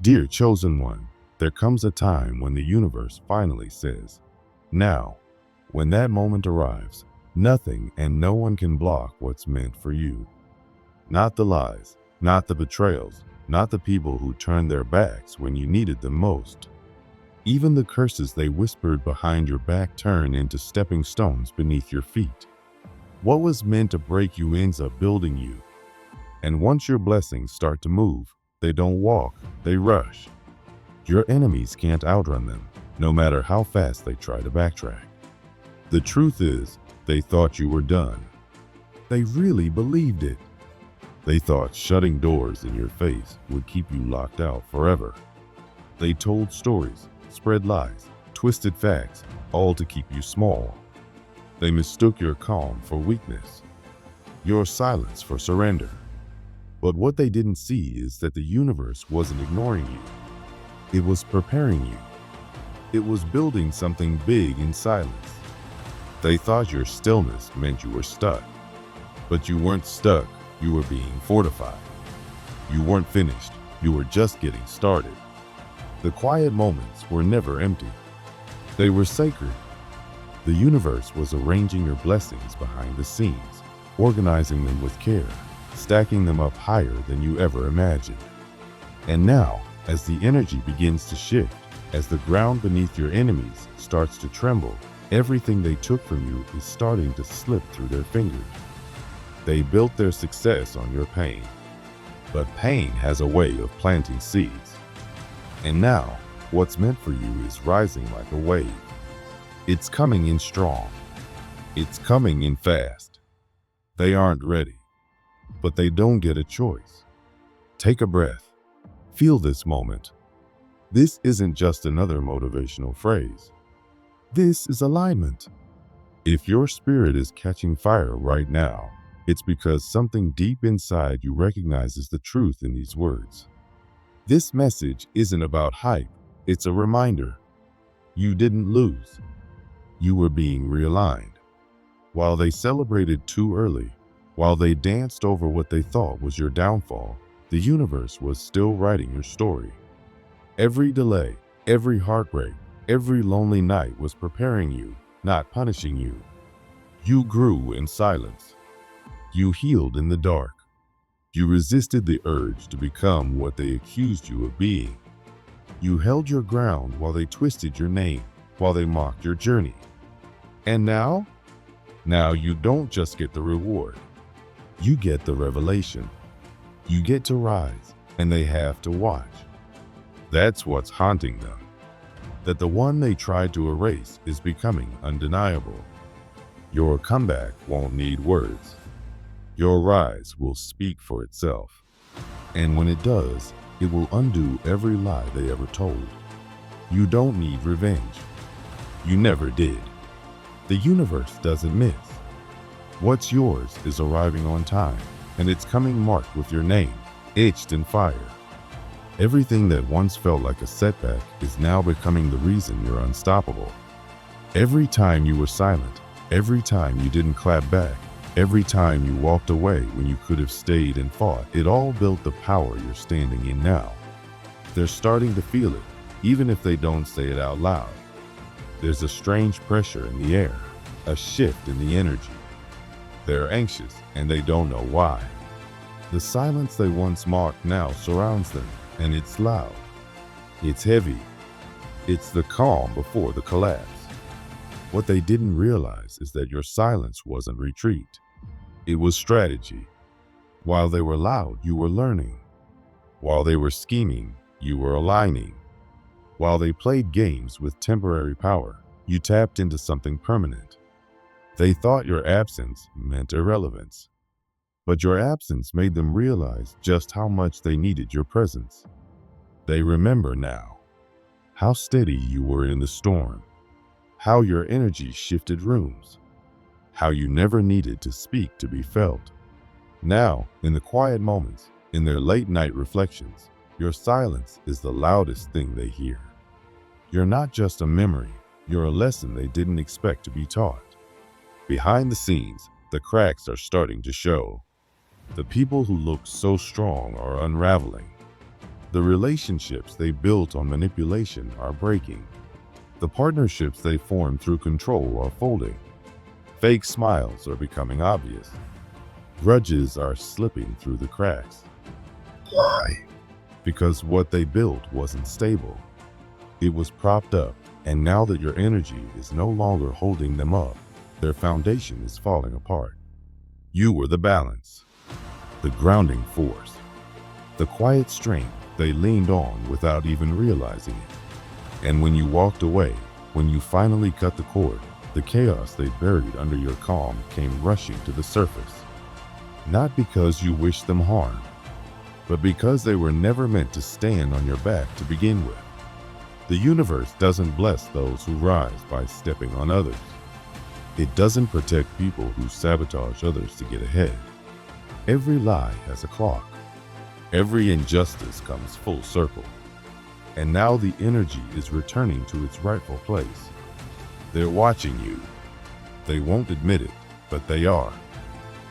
Dear chosen one, there comes a time when the universe finally says, now. When that moment arrives, nothing and no one can block what's meant for you. Not the lies, not the betrayals, not the people who turned their backs when you needed them most. Even the curses they whispered behind your back turn into stepping stones beneath your feet. What was meant to break you ends up building you. And once your blessings start to move, they don't walk, they rush. Your enemies can't outrun them, no matter how fast they try to backtrack. The truth is, they thought you were done. They really believed it. They thought shutting doors in your face would keep you locked out forever. They told stories, spread lies, twisted facts, all to keep you small. They mistook your calm for weakness, your silence for surrender. But what they didn't see is that the universe wasn't ignoring you. It was preparing you. It was building something big in silence. They thought your stillness meant you were stuck. But you weren't stuck, you were being fortified. You weren't finished, you were just getting started. The quiet moments were never empty. They were sacred. The universe was arranging your blessings behind the scenes, organizing them with care, stacking them up higher than you ever imagined. And now, as the energy begins to shift, as the ground beneath your enemies starts to tremble, everything they took from you is starting to slip through their fingers. They built their success on your pain. But pain has a way of planting seeds. And now, what's meant for you is rising like a wave. It's coming in strong. It's coming in fast. They aren't ready, but they don't get a choice. Take a breath. Feel this moment. This isn't just another motivational phrase. This is alignment. If your spirit is catching fire right now, it's because something deep inside you recognizes the truth in these words. This message isn't about hype, it's a reminder. You didn't lose. You were being realigned. While they celebrated too early, while they danced over what they thought was your downfall, the universe was still writing your story. Every delay, every heartbreak, every lonely night was preparing you, not punishing you. You grew in silence. You healed in the dark. You resisted the urge to become what they accused you of being. You held your ground while they twisted your name, while they mocked your journey. And now? Now you don't just get the reward. You get the revelation. You get to rise, and they have to watch. That's what's haunting them. That the one they tried to erase is becoming undeniable. Your comeback won't need words. Your rise will speak for itself. And when it does, it will undo every lie they ever told. You don't need revenge. You never did. The universe doesn't miss. What's yours is arriving on time, and it's coming marked with your name, etched in fire. Everything that once felt like a setback is now becoming the reason you're unstoppable. Every time you were silent, every time you didn't clap back, every time you walked away when you could have stayed and fought, it all built the power you're standing in now. They're starting to feel it, even if they don't say it out loud. There's a strange pressure in the air, a shift in the energy. They're anxious, and they don't know why. The silence they once mocked now surrounds them, and it's loud. It's heavy. It's the calm before the collapse. What they didn't realize is that your silence wasn't retreat. It was strategy. While they were loud, you were learning. While they were scheming, you were aligning. While they played games with temporary power, you tapped into something permanent. They thought your absence meant irrelevance. But your absence made them realize just how much they needed your presence. They remember now how steady you were in the storm, how your energy shifted rooms, how you never needed to speak to be felt. Now, in the quiet moments, in their late night reflections, your silence is the loudest thing they hear. You're not just a memory, you're a lesson they didn't expect to be taught. Behind the scenes, the cracks are starting to show. The people who looked so strong are unraveling. The relationships they built on manipulation are breaking. The partnerships they formed through control are folding. Fake smiles are becoming obvious. Grudges are slipping through the cracks. Why? Because what they built wasn't stable. It was propped up, and now that your energy is no longer holding them up, their foundation is falling apart. You were the balance, the grounding force, the quiet strength they leaned on without even realizing it. And when you walked away, when you finally cut the cord, the chaos they buried under your calm came rushing to the surface. Not because you wished them harm, but because they were never meant to stand on your back to begin with. The universe doesn't bless those who rise by stepping on others. It doesn't protect people who sabotage others to get ahead. Every lie has a clock. Every injustice comes full circle. And now the energy is returning to its rightful place. They're watching you. They won't admit it, but they are.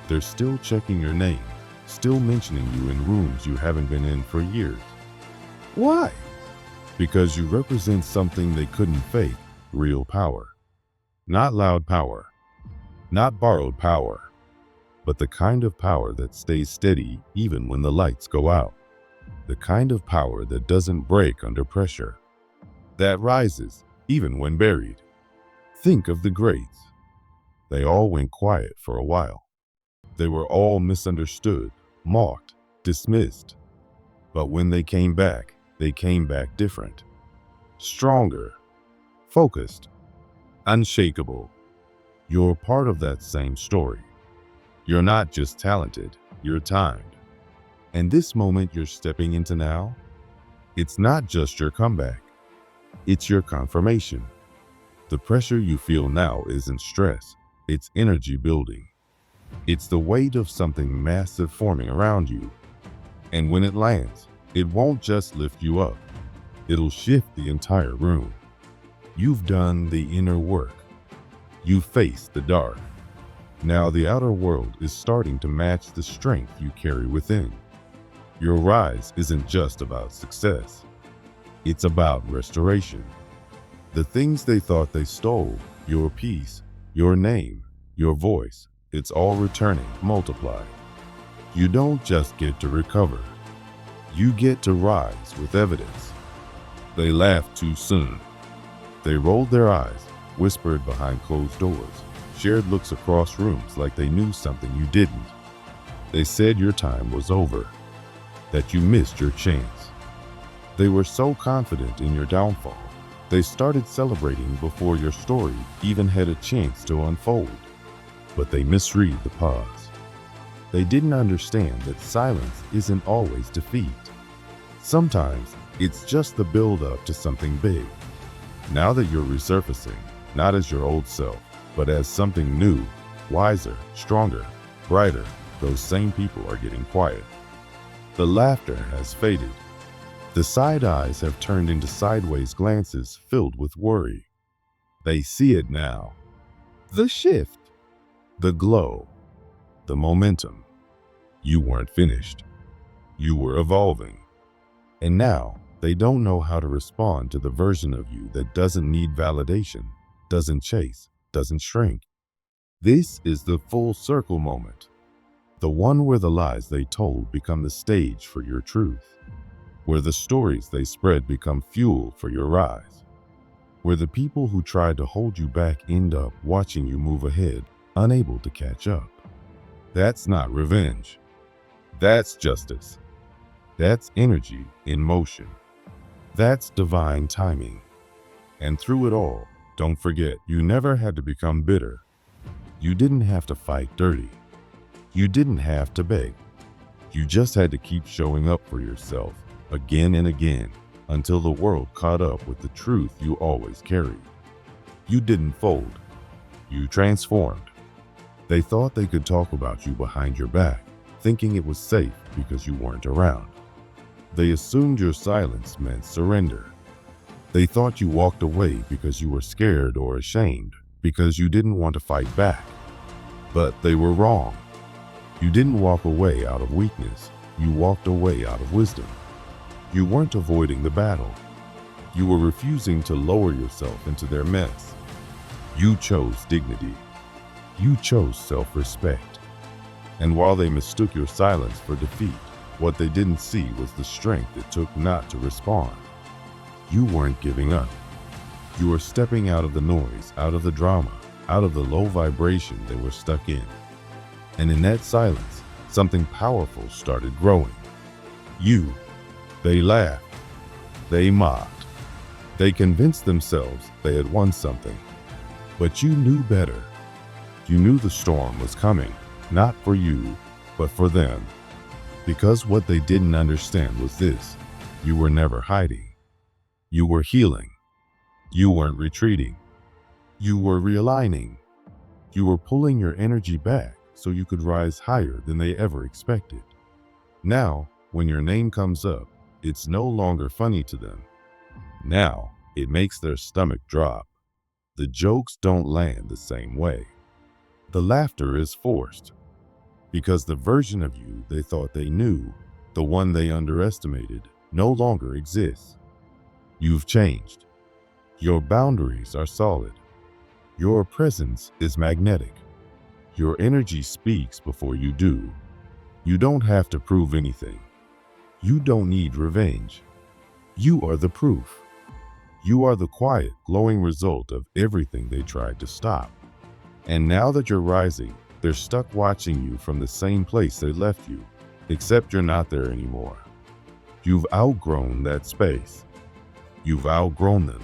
They're still checking your name, still mentioning you in rooms you haven't been in for years. Why? Because you represent something they couldn't fake, real power. Not loud power, not borrowed power, but the kind of power that stays steady even when the lights go out. The kind of power that doesn't break under pressure, that rises even when buried. Think of the greats. They all went quiet for a while. They were all misunderstood, mocked, dismissed. But when they came back different. Stronger, focused, unshakable. You're part of that same story. You're not just talented, you're timed. And this moment you're stepping into now, it's not just your comeback, it's your confirmation. The pressure you feel now isn't stress, it's energy building. It's the weight of something massive forming around you. And when it lands, it won't just lift you up, it'll shift the entire room. You've done the inner work. You've faced the dark. Now the outer world is starting to match the strength you carry within. Your rise isn't just about success. It's about restoration. The things they thought they stole, your peace, your name, your voice, it's all returning, multiplied. You don't just get to recover. You get to rise with evidence. They laughed too soon. They rolled their eyes, whispered behind closed doors, shared looks across rooms like they knew something you didn't. They said your time was over, that you missed your chance. They were so confident in your downfall, they started celebrating before your story even had a chance to unfold. But they misread the pause. They didn't understand that silence isn't always defeat. Sometimes it's just the build-up to something big. Now that you're resurfacing, not as your old self, but as something new, wiser, stronger, brighter, those same people are getting quiet. The laughter has faded. The side eyes have turned into sideways glances filled with worry. They see it now. The shift, the glow, the momentum. You weren't finished. You were evolving. And now, they don't know how to respond to the version of you that doesn't need validation, doesn't chase, doesn't shrink. This is the full circle moment. The one where the lies they told become the stage for your truth. Where the stories they spread become fuel for your rise. Where the people who tried to hold you back end up watching you move ahead, unable to catch up. That's not revenge. That's justice. That's energy in motion. That's divine timing. And through it all, don't forget, you never had to become bitter. You didn't have to fight dirty. You didn't have to beg. You just had to keep showing up for yourself again and again until the world caught up with the truth you always carried. You didn't fold. You transformed. They thought they could talk about you behind your back, thinking it was safe because you weren't around. They assumed your silence meant surrender. They thought you walked away because you were scared or ashamed, because you didn't want to fight back. But they were wrong. You didn't walk away out of weakness. You walked away out of wisdom. You weren't avoiding the battle. You were refusing to lower yourself into their mess. You chose dignity. You chose self-respect. And while they mistook your silence for defeat, what they didn't see was the strength it took not to respond. You weren't giving up. You were stepping out of the noise, out of the drama, out of the low vibration they were stuck in. And in that silence, something powerful started growing. They laughed. They mocked. They convinced themselves they had won something. But you knew better. You knew the storm was coming, not for you, but for them. Because what they didn't understand was this: you were never hiding. You were healing. You weren't retreating. You were realigning. You were pulling your energy back so you could rise higher than they ever expected. Now, when your name comes up, it's no longer funny to them. Now, it makes their stomach drop. The jokes don't land the same way. The laughter is forced, because the version of you they thought they knew, the one they underestimated, no longer exists. You've changed. Your boundaries are solid. Your presence is magnetic. Your energy speaks before you do. You don't have to prove anything. You don't need revenge. You are the proof. You are the quiet, glowing result of everything they tried to stop. And now that you're rising, they're stuck watching you from the same place they left you, except you're not there anymore. You've outgrown that space. You've outgrown them.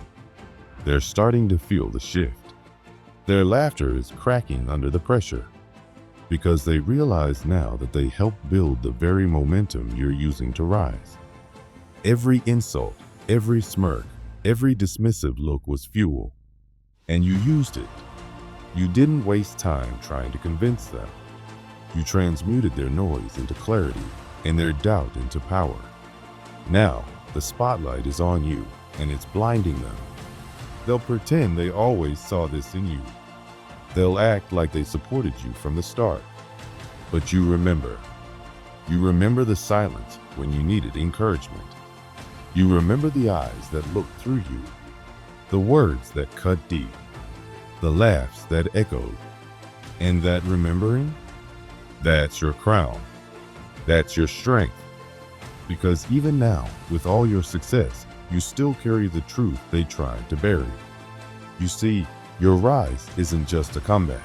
They're starting to feel the shift. Their laughter is cracking under the pressure, because they realize now that they helped build the very momentum you're using to rise. Every insult, every smirk, every dismissive look was fuel, and you used it. You didn't waste time trying to convince them. You transmuted their noise into clarity and their doubt into power. Now, the spotlight is on you, and it's blinding them. They'll pretend they always saw this in you. They'll act like they supported you from the start. But you remember. You remember the silence when you needed encouragement. You remember the eyes that looked through you, the words that cut deep, the laughs that echoed. And that remembering? That's your crown. That's your strength. Because even now, with all your success, you still carry the truth they tried to bury. You see, your rise isn't just a comeback.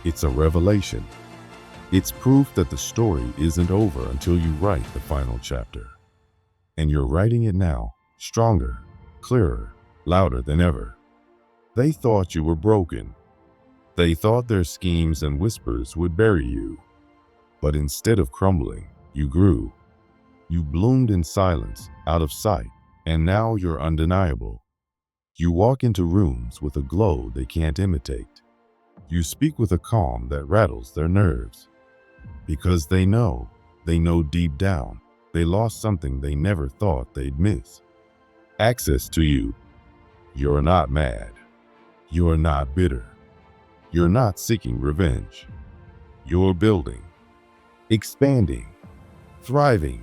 It's a revelation. It's proof that the story isn't over until you write the final chapter. And you're writing it now, stronger, clearer, louder than ever. They thought you were broken. They thought their schemes and whispers would bury you. But instead of crumbling, you grew. You bloomed in silence, out of sight, and now you're undeniable. You walk into rooms with a glow they can't imitate. You speak with a calm that rattles their nerves. Because they know deep down, they lost something they never thought they'd miss. Access to you. You're not mad. You're not bitter. You're not seeking revenge. You're building, expanding, thriving.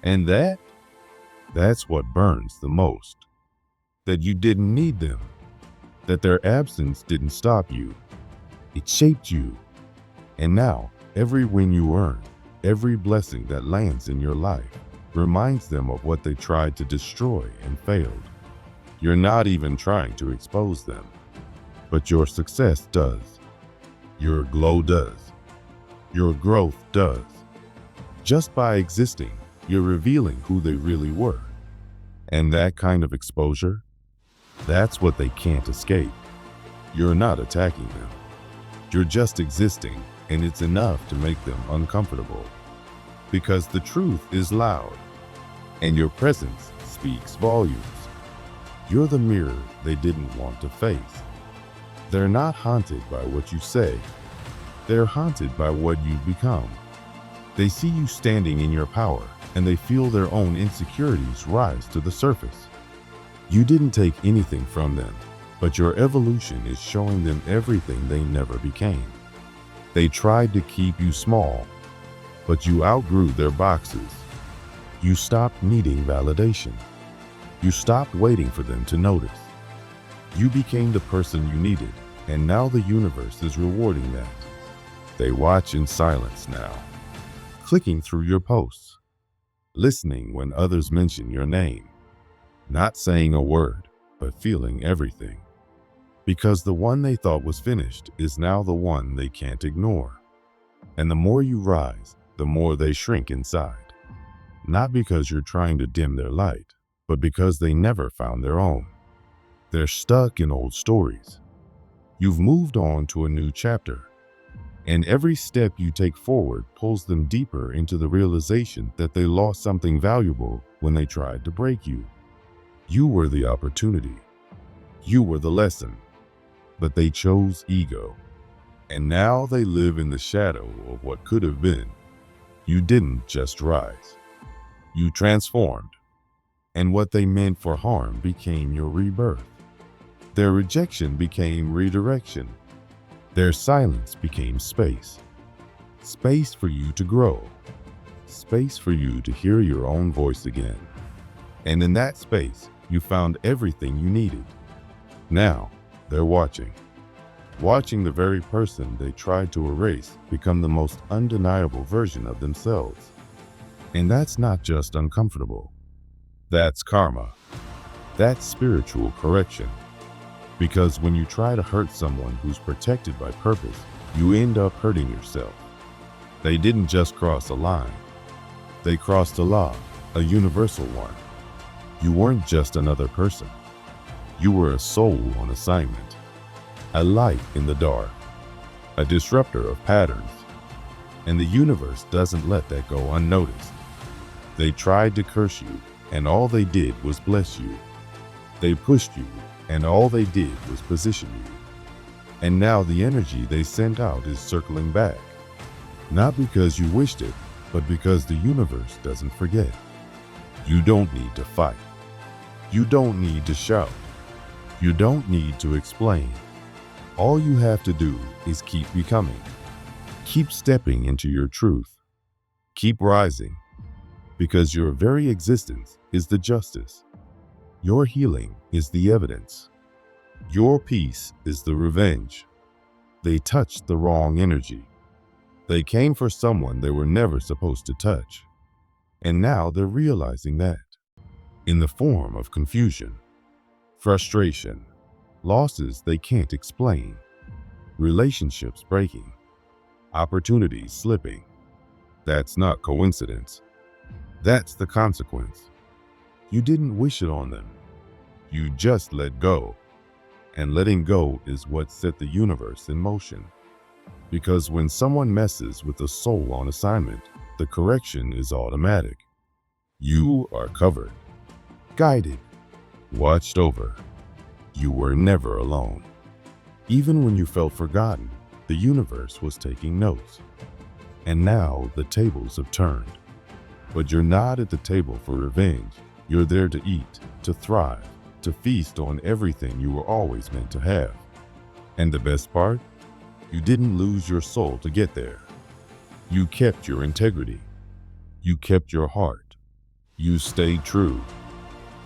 And that's what burns the most. That you didn't need them. That their absence didn't stop you. It shaped you. And now, every win you earn, every blessing that lands in your life, reminds them of what they tried to destroy and failed. You're not even trying to expose them. But your success does. Your glow does. Your growth does. Just by existing, you're revealing who they really were. And that kind of exposure, that's what they can't escape. You're not attacking them. You're just existing, and it's enough to make them uncomfortable. Because the truth is loud, and your presence speaks volumes. You're the mirror they didn't want to face. They're not haunted by what you say. They're haunted by what you've become. They see you standing in your power, and they feel their own insecurities rise to the surface. You didn't take anything from them, but your evolution is showing them everything they never became. They tried to keep you small, but you outgrew their boxes. You stopped needing validation. You stopped waiting for them to notice. You became the person you needed, and now the universe is rewarding that. They watch in silence now, clicking through your posts, listening when others mention your name, not saying a word, but feeling everything. Because the one they thought was finished is now the one they can't ignore. And the more you rise, the more they shrink inside. Not because you're trying to dim their light, but because they never found their own. They're stuck in old stories. You've moved on to a new chapter. And every step you take forward pulls them deeper into the realization that they lost something valuable when they tried to break you. You were the opportunity. You were the lesson. But they chose ego. And now they live in the shadow of what could have been. You didn't just rise. You transformed. And what they meant for harm became your rebirth. Their rejection became redirection. Their silence became space. Space for you to grow. Space for you to hear your own voice again. And in that space, you found everything you needed. Now, they're watching. Watching the very person they tried to erase become the most undeniable version of themselves. And that's not just uncomfortable. That's karma. That's spiritual correction. Because when you try to hurt someone who's protected by purpose, you end up hurting yourself. They didn't just cross a line. They crossed a law, a universal one. You weren't just another person. You were a soul on assignment, a light in the dark, a disruptor of patterns. And the universe doesn't let that go unnoticed. They tried to curse you, and all they did was bless you. They pushed you, and all they did was position you. And now the energy they sent out is circling back. Not because you wished it, but because the universe doesn't forget. You don't need to fight. You don't need to shout. You don't need to explain. All you have to do is keep becoming. Keep stepping into your truth. Keep rising. Because your very existence is the justice. Your healing is the evidence. Your peace is the revenge. They touched the wrong energy. They came for someone they were never supposed to touch. And now they're realizing that. In the form of confusion, frustration, losses they can't explain, relationships breaking, opportunities slipping. That's not coincidence. That's the consequence. You didn't wish it on them. You just let go. And letting go is what set the universe in motion. Because when someone messes with a soul on assignment, the correction is automatic. You are covered, guided, watched over. You were never alone. Even when you felt forgotten, the universe was taking notes. And now the tables have turned. But you're not at the table for revenge. You're there to eat, to thrive, to feast on everything you were always meant to have. And the best part? You didn't lose your soul to get there. You kept your integrity. You kept your heart. You stayed true.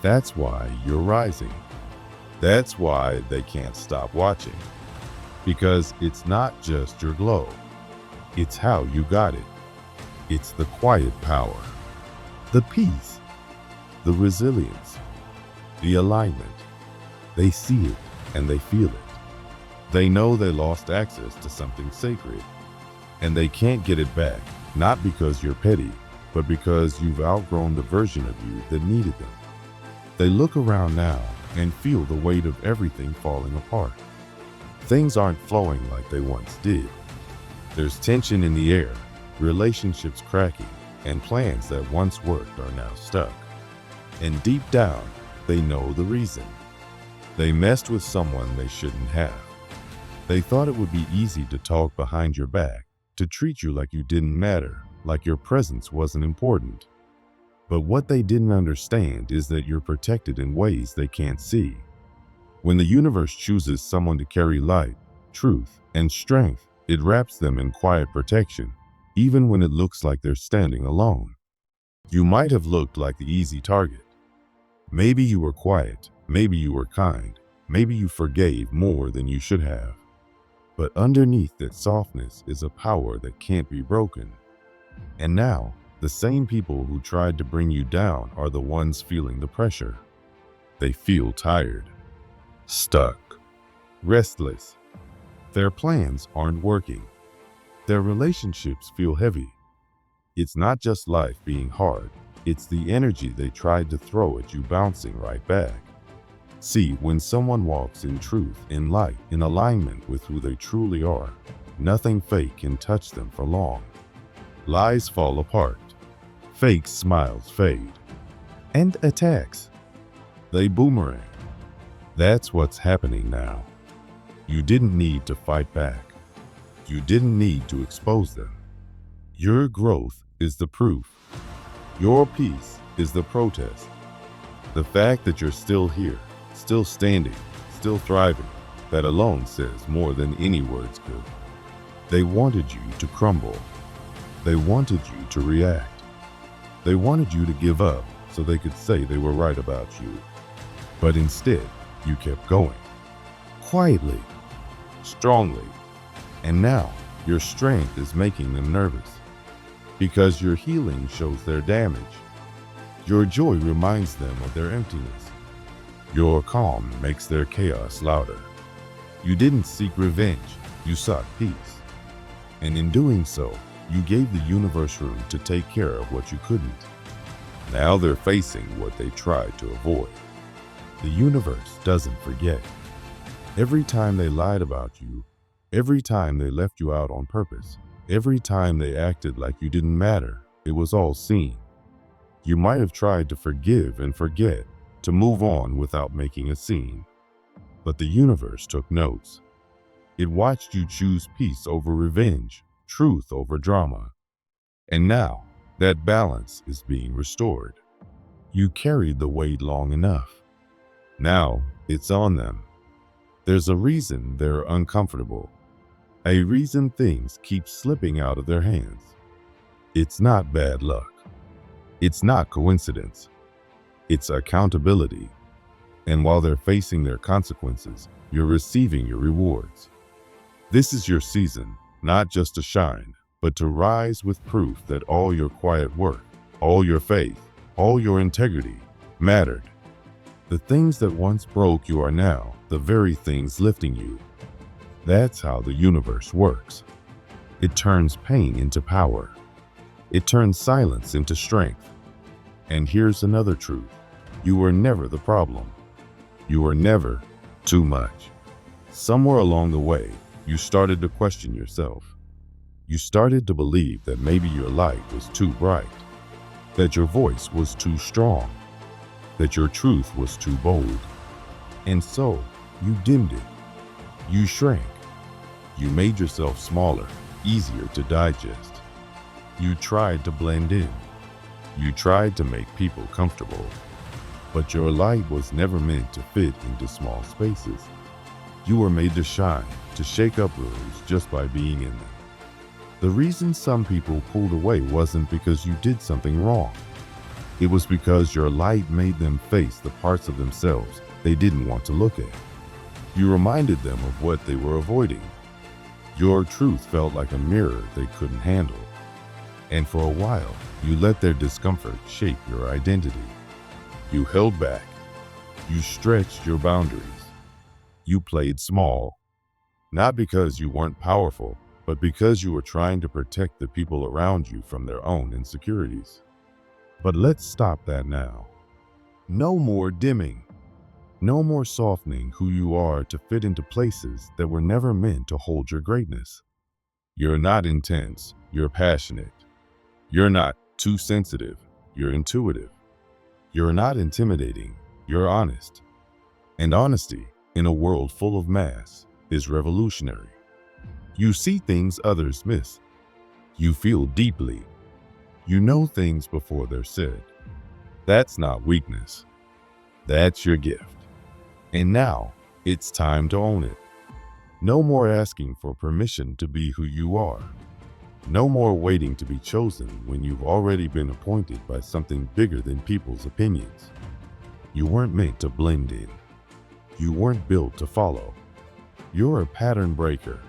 That's why you're rising. That's why they can't stop watching. Because it's not just your glow. It's how you got it. It's the quiet power, the peace, the resilience, the alignment. They see it and they feel it. They know they lost access to something sacred, and they can't get it back, not because you're petty, but because you've outgrown the version of you that needed them. They look around now and feel the weight of everything falling apart. Things aren't flowing like they once did. There's tension in the air, relationships cracking, and plans that once worked are now stuck. And deep down, they know the reason. They messed with someone they shouldn't have. They thought it would be easy to talk behind your back, to treat you like you didn't matter, like your presence wasn't important. But what they didn't understand is that you're protected in ways they can't see. When the universe chooses someone to carry light, truth, and strength, it wraps them in quiet protection, even when it looks like they're standing alone. You might have looked like the easy target. Maybe you were quiet, maybe you were kind, maybe you forgave more than you should have. But underneath that softness is a power that can't be broken. And now, the same people who tried to bring you down are the ones feeling the pressure. They feel tired, stuck, restless. Their plans aren't working. Their relationships feel heavy. It's not just life being hard, it's the energy they tried to throw at you bouncing right back. See, when someone walks in truth, in light, in alignment with who they truly are, nothing fake can touch them for long. Lies fall apart. Fake smiles fade. And attacks, they boomerang. That's what's happening now. You didn't need to fight back. You didn't need to expose them. Your growth is the proof. Your peace is the protest. The fact that you're still here, still standing, still thriving, that alone says more than any words could. They wanted you to crumble. They wanted you to react. They wanted you to give up so they could say they were right about you. But instead, you kept going. Quietly, strongly. And now, your strength is making them nervous. Because your healing shows their damage. Your joy reminds them of their emptiness. Your calm makes their chaos louder. You didn't seek revenge, you sought peace. And in doing so, you gave the universe room to take care of what you couldn't. Now they're facing what they tried to avoid. The universe doesn't forget. Every time they lied about you, every time they left you out on purpose, every time they acted like you didn't matter, it was all seen. You might have tried to forgive and forget, to move on without making a scene. But the universe took notes. It watched you choose peace over revenge, truth over drama. And now, that balance is being restored. You carried the weight long enough. Now, it's on them. There's a reason they're uncomfortable. A reason things keep slipping out of their hands. It's not bad luck. It's not coincidence. It's accountability. And while they're facing their consequences, you're receiving your rewards. This is your season, not just to shine, but to rise with proof that all your quiet work, all your faith, all your integrity mattered. The things that once broke you are now the very things lifting you. That's how the universe works. It turns pain into power. It turns silence into strength. And here's another truth. You were never the problem. You were never too much. Somewhere along the way, you started to question yourself. You started to believe that maybe your light was too bright, that your voice was too strong, that your truth was too bold. And so, you dimmed it. You shrank. You made yourself smaller, easier to digest. You tried to blend in. You tried to make people comfortable. But your light was never meant to fit into small spaces. You were made to shine, to shake up rooms just by being in them. The reason some people pulled away wasn't because you did something wrong. It was because your light made them face the parts of themselves they didn't want to look at. You reminded them of what they were avoiding. Your truth felt like a mirror they couldn't handle. And for a while, you let their discomfort shape your identity. You held back. You stretched your boundaries. You played small, not because you weren't powerful, but because you were trying to protect the people around you from their own insecurities. But let's stop that now. No more dimming. No more softening who you are to fit into places that were never meant to hold your greatness. You're not intense, you're passionate. You're not too sensitive, you're intuitive. You're not intimidating, you're honest. And honesty, in a world full of mass, is revolutionary. You see things others miss. You feel deeply. You know things before they're said. That's not weakness. That's your gift. And now, it's time to own it. No more asking for permission to be who you are. No more waiting to be chosen when you've already been appointed by something bigger than people's opinions. You weren't meant to blend in. You weren't built to follow. You're a pattern breaker,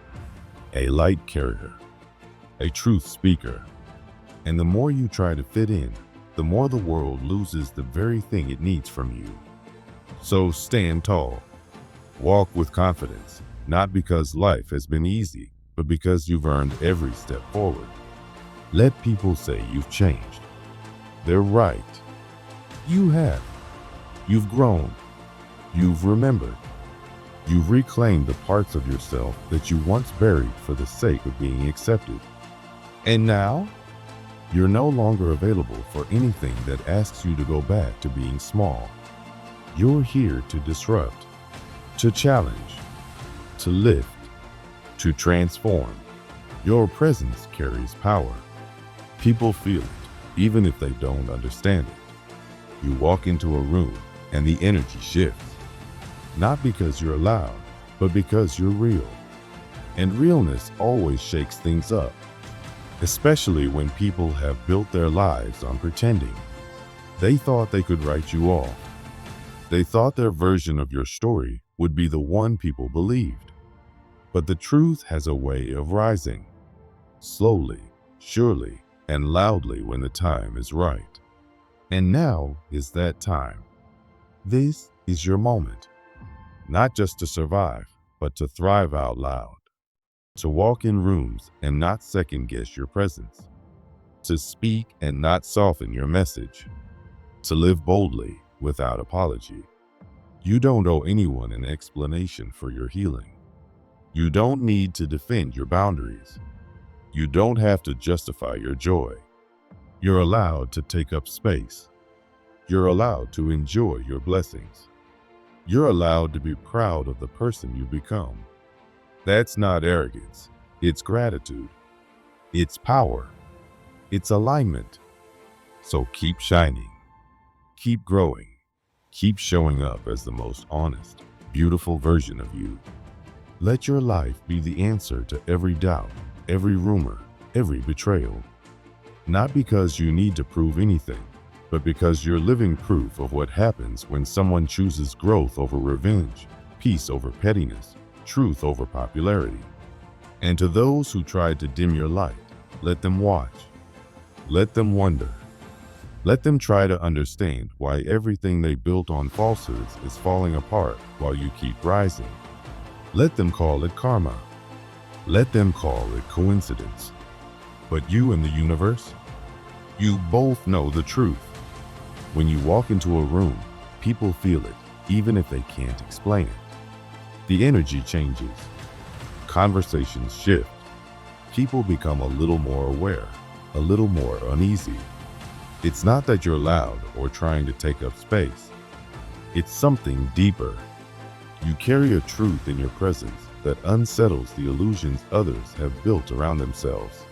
a light carrier, a truth speaker. And the more you try to fit in, the more the world loses the very thing it needs from you. So stand tall. Walk with confidence, not because life has been easy, but because you've earned every step forward. Let people say you've changed. They're right. You have. You've grown. You've remembered. You've reclaimed the parts of yourself that you once buried for the sake of being accepted. And now, you're no longer available for anything that asks you to go back to being small. You're here to disrupt, to challenge, to lift, to transform. Your presence carries power. People feel it, even if they don't understand it. You walk into a room and the energy shifts. Not because you're loud, but because you're real. And realness always shakes things up, especially when people have built their lives on pretending. They thought they could write you off. They thought their version of your story would be the one people believed. But the truth has a way of rising, slowly, surely, and loudly when the time is right. And now is that time. This is your moment. Not just to survive, but to thrive out loud. To walk in rooms and not second guess your presence. To speak and not soften your message. To live boldly without apology. You don't owe anyone an explanation for your healing. You don't need to defend your boundaries. You don't have to justify your joy. You're allowed to take up space. You're allowed to enjoy your blessings. You're allowed to be proud of the person you become. That's not arrogance. It's gratitude. It's power. It's alignment. So keep shining. Keep growing. Keep showing up as the most honest, beautiful version of you. Let your life be the answer to every doubt, every rumor, every betrayal. Not because you need to prove anything, but because you're living proof of what happens when someone chooses growth over revenge, peace over pettiness, truth over popularity. And to those who tried to dim your light, let them watch. Let them wonder. Let them try to understand why everything they built on falsehoods is falling apart while you keep rising. Let them call it karma. Let them call it coincidence. But you and the universe, you both know the truth. When you walk into a room, people feel it, even if they can't explain it. The energy changes. Conversations shift. People become a little more aware, a little more uneasy. It's not that you're loud or trying to take up space. It's something deeper. You carry a truth in your presence that unsettles the illusions others have built around themselves.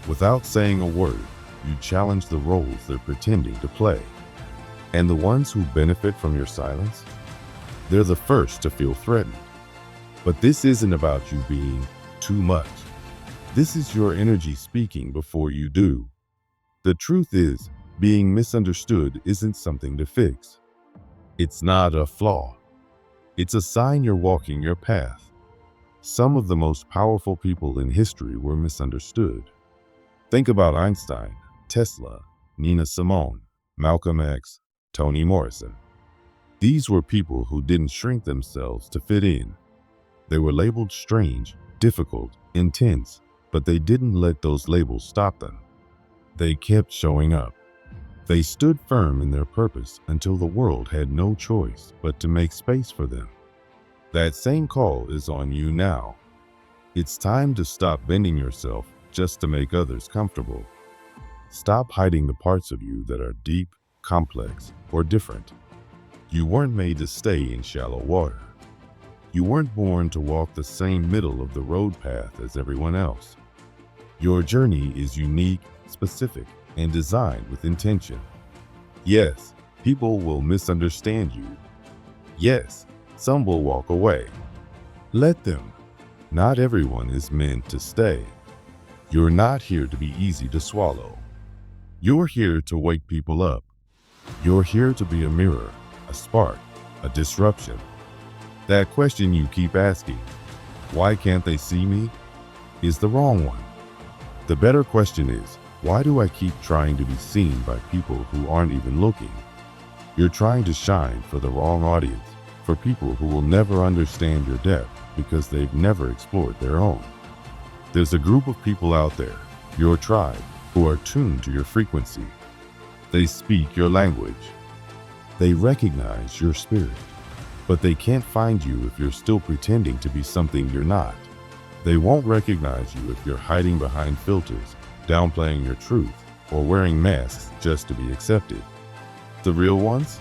Without saying a word, you challenge the roles they're pretending to play. And the ones who benefit from your silence, they're the first to feel threatened. But this isn't about you being too much. This is your energy speaking before you do. The truth is, being misunderstood isn't something to fix. It's not a flaw. It's a sign you're walking your path. Some of the most powerful people in history were misunderstood. Think about Einstein, Tesla, Nina Simone, Malcolm X, Toni Morrison. These were people who didn't shrink themselves to fit in. They were labeled strange, difficult, intense, but they didn't let those labels stop them. They kept showing up. They stood firm in their purpose until the world had no choice but to make space for them. That same call is on you now. It's time to stop bending yourself just to make others comfortable. Stop hiding the parts of you that are deep, complex, or different. You weren't made to stay in shallow water. You weren't born to walk the same middle of the road path as everyone else. Your journey is unique, specific, and designed with intention. Yes, people will misunderstand you. Yes, some will walk away. Let them. Not everyone is meant to stay. You're not here to be easy to swallow. You're here to wake people up. You're here to be a mirror, a spark, a disruption. That question you keep asking, why can't they see me, is the wrong one. The better question is, why do I keep trying to be seen by people who aren't even looking? You're trying to shine for the wrong audience, for people who will never understand your depth because they've never explored their own. There's a group of people out there, your tribe, who are tuned to your frequency. They speak your language. They recognize your spirit, but they can't find you if you're still pretending to be something you're not. They won't recognize you if you're hiding behind filters, downplaying your truth, or wearing masks just to be accepted. The real ones?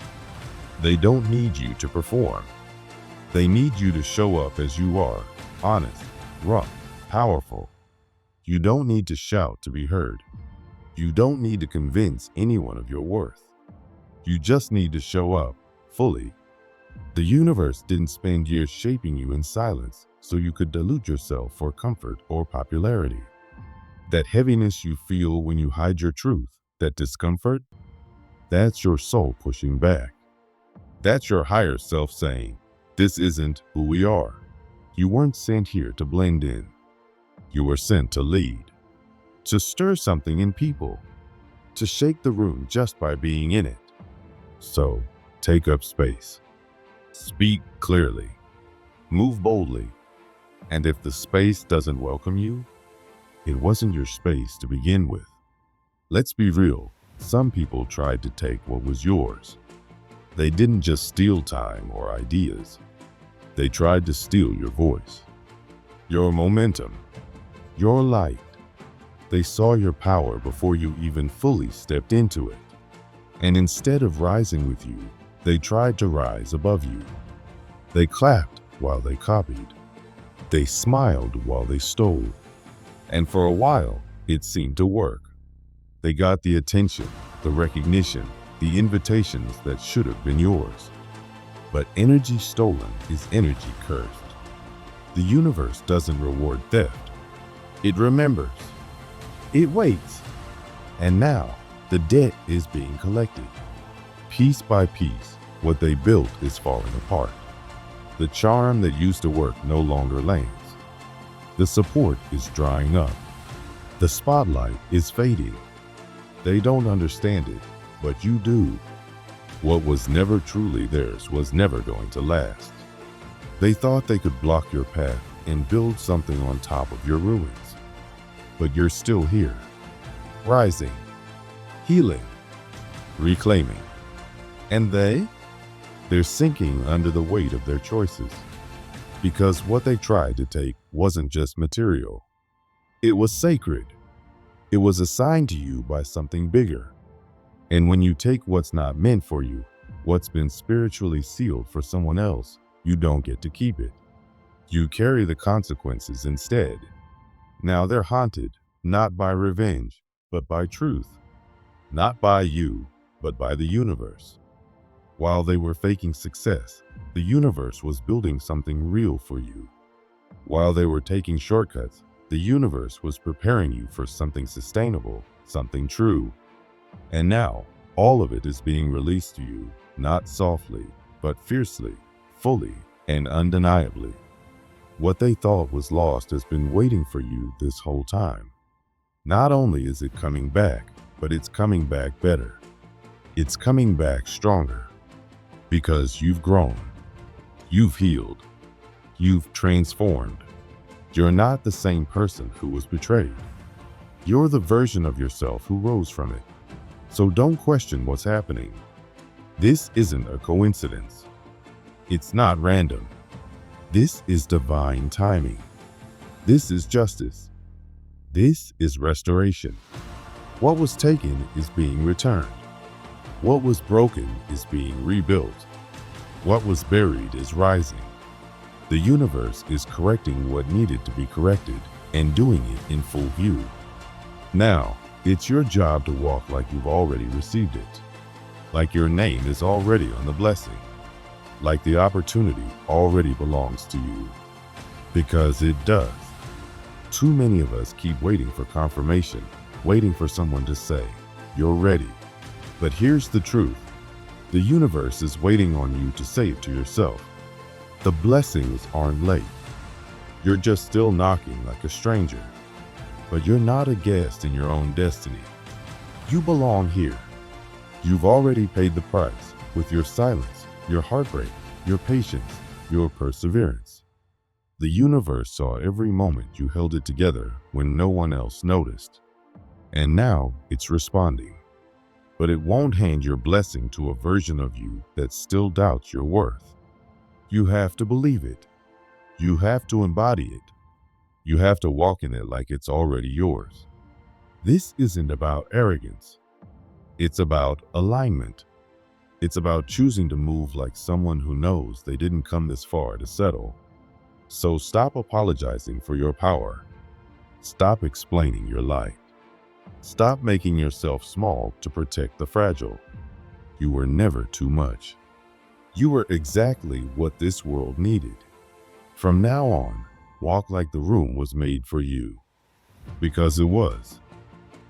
They don't need you to perform. They need you to show up as you are, honest, rough, powerful. You don't need to shout to be heard. You don't need to convince anyone of your worth. You just need to show up, fully. The universe didn't spend years shaping you in silence so you could dilute yourself for comfort or popularity. That heaviness you feel when you hide your truth, that discomfort, that's your soul pushing back. That's your higher self saying, this isn't who we are. You weren't sent here to blend in. You were sent to lead, to stir something in people, to shake the room just by being in it. So, take up space. Speak clearly. Move boldly. And if the space doesn't welcome you, it wasn't your space to begin with. Let's be real. Some people tried to take what was yours. They didn't just steal time or ideas. They tried to steal your voice, your momentum, your light. They saw your power before you even fully stepped into it. And instead of rising with you, they tried to rise above you. They clapped while they copied. They smiled while they stole. And for a while, it seemed to work. They got the attention, the recognition, the invitations that should have been yours. But energy stolen is energy cursed. The universe doesn't reward theft. It remembers. It waits. And now, the debt is being collected. Piece by piece, what they built is falling apart. The charm that used to work no longer lands. The support is drying up. The spotlight is fading. They don't understand it, but you do. What was never truly theirs was never going to last. They thought they could block your path and build something on top of your ruins. But you're still here, rising, healing, reclaiming. And they're sinking under the weight of their choices. Because what they tried to take wasn't just material. It was sacred. It was assigned to you by something bigger. And when you take what's not meant for you, what's been spiritually sealed for someone else, you don't get to keep it. You carry the consequences instead. Now they're haunted, not by revenge, but by truth. Not by you, but by the universe. While they were faking success, the universe was building something real for you. While they were taking shortcuts, the universe was preparing you for something sustainable, something true. And now, all of it is being released to you, not softly, but fiercely, fully, and undeniably. What they thought was lost has been waiting for you this whole time. Not only is it coming back, but it's coming back better. It's coming back stronger. Because you've grown. You've healed. You've transformed. You're not the same person who was betrayed. You're the version of yourself who rose from it. So don't question what's happening. This isn't a coincidence. It's not random. This is divine timing. This is justice. This is restoration. What was taken is being returned. What was broken is being rebuilt. What was buried is rising. The universe is correcting what needed to be corrected and doing it in full view. Now, it's your job to walk like you've already received it. Like your name is already on the blessing. Like the opportunity already belongs to you. Because it does. Too many of us keep waiting for confirmation, waiting for someone to say, "You're ready." But here's the truth. The universe is waiting on you to say it to yourself. The blessings aren't late. You're just still knocking like a stranger. But you're not a guest in your own destiny. You belong here. You've already paid the price with your silence, your heartbreak, your patience, your perseverance. The universe saw every moment you held it together when no one else noticed. And now it's responding. But it won't hand your blessing to a version of you that still doubts your worth. You have to believe it. You have to embody it. You have to walk in it like it's already yours. This isn't about arrogance. It's about alignment. It's about choosing to move like someone who knows they didn't come this far to settle. So stop apologizing for your power. Stop explaining your light. Stop making yourself small to protect the fragile. You were never too much. You were exactly what this world needed. From now on, walk like the room was made for you. Because it was.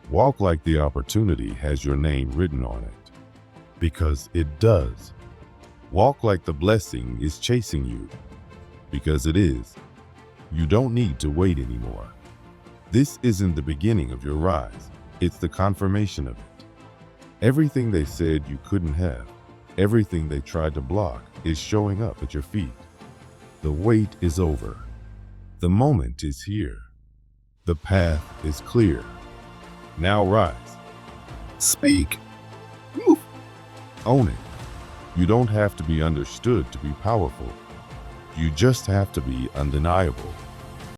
Walk like the opportunity has your name written on it. Because it does. Walk like the blessing is chasing you. Because it is. You don't need to wait anymore. This isn't the beginning of your rise. It's the confirmation of it. Everything they said you couldn't have, everything they tried to block is showing up at your feet. The wait is over. The moment is here. The path is clear. Now rise. Speak. Move. Own it. You don't have to be understood to be powerful. You just have to be undeniable.